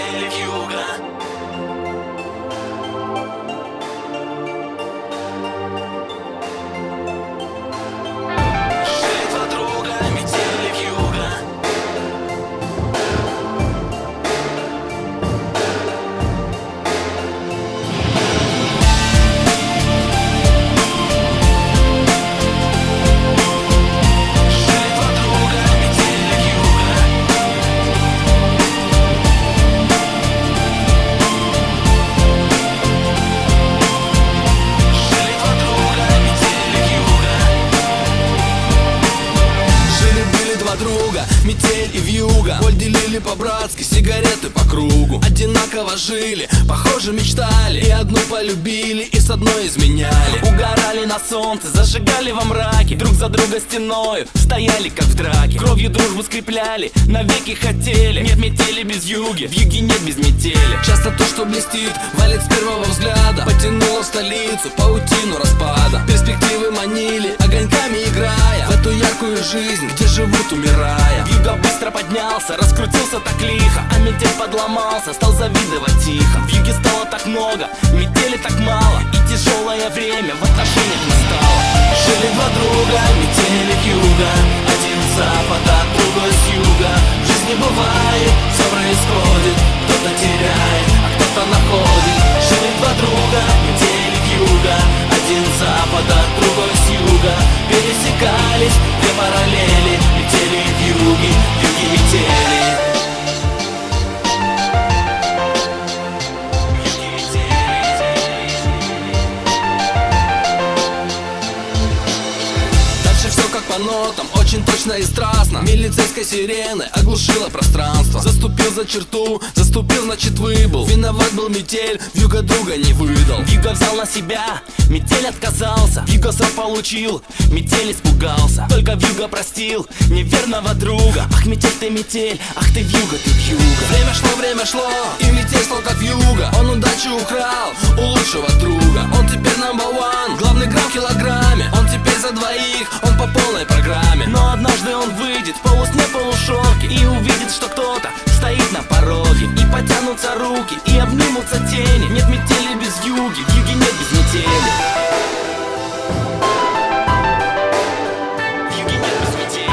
метели вьюга. Жили два друга, метели вьюга. Друга, метель и вьюга. Боль делили по-братски, сигареты по кругу. Одинаково жили, похоже мечтали. И одну полюбили, и с одной изменяли. Угорали на солнце, зажигали во мраке. Друг за друга стеною, стояли как в драке. Кровью дружбу скрепляли, навеки хотели. Нет метели без вьюги, вьюги нет без метели. Часто то, что блестит, валит с первого взгляда. Потянуло в столицу, паутину распада. Перспективы манили, огоньками играя в эту яркую жизнь, где живут умирая. Вьюга быстро поднялся, раскрутился так лихо, а метель подломался, стал завидовать тихо. Вьюги стало так много, метели так мало, и тяжелое время в отношениях настало. Жили два друга, метели вьюга. Один с запада, другой с юга. В жизни бывает, все происходит. Кто-то теряет, а кто-то находит. Жили два друга, метели вьюга. Один с запада, другой с юга. Пересекались две параллели. Метели вьюги, вьюги метели. По нотам, очень точно и страстно. Милицейской сирены оглушила пространство. Заступил за черту, заступил, значит выбыл. Виноват был метель, вьюга друга не выдал. Вьюга взял на себя, метель отказался. Вьюга срок получил, метель испугался. Только вьюга простил неверного друга. Ах, метель, ах ты вьюга, ты вьюга. Время шло, и метель стал как вьюга. Он удачу украл у лучшего друга. Он теперь number one, главный грамм в килограмме. Он теперь за двоих, он по полной программе. Но однажды он выйдет в полусне, полушорке и увидит, что кто-то стоит на пороге. И потянутся руки, и обнимутся тени. Нет метели без вьюги, вьюги нет без метели. Вьюги нет без метели.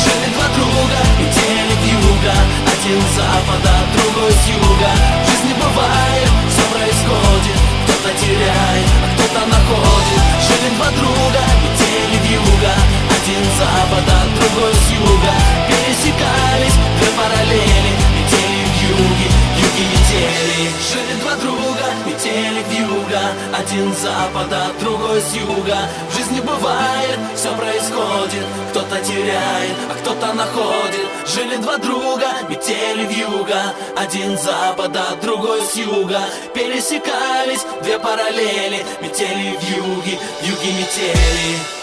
Жили два друга, метели вьюга. Один с запада, другой с юга. В жизни бывает, все происходит. Кто-то теряет, а кто-то находит. Жили два друга, метели вьюга. Один с запада, другой с юга. Пересекались две параллели. Метели вьюги, вьюги метели. Жили два друга, метели вьюга. Один с запада, другой с юга. В жизни бывает, все происходит. Кто-то теряет, а кто-то находит. Жили два друга, метели вьюга. Один с запада, другой с юга. Пересекались две параллели. Метели вьюги, вьюги метели.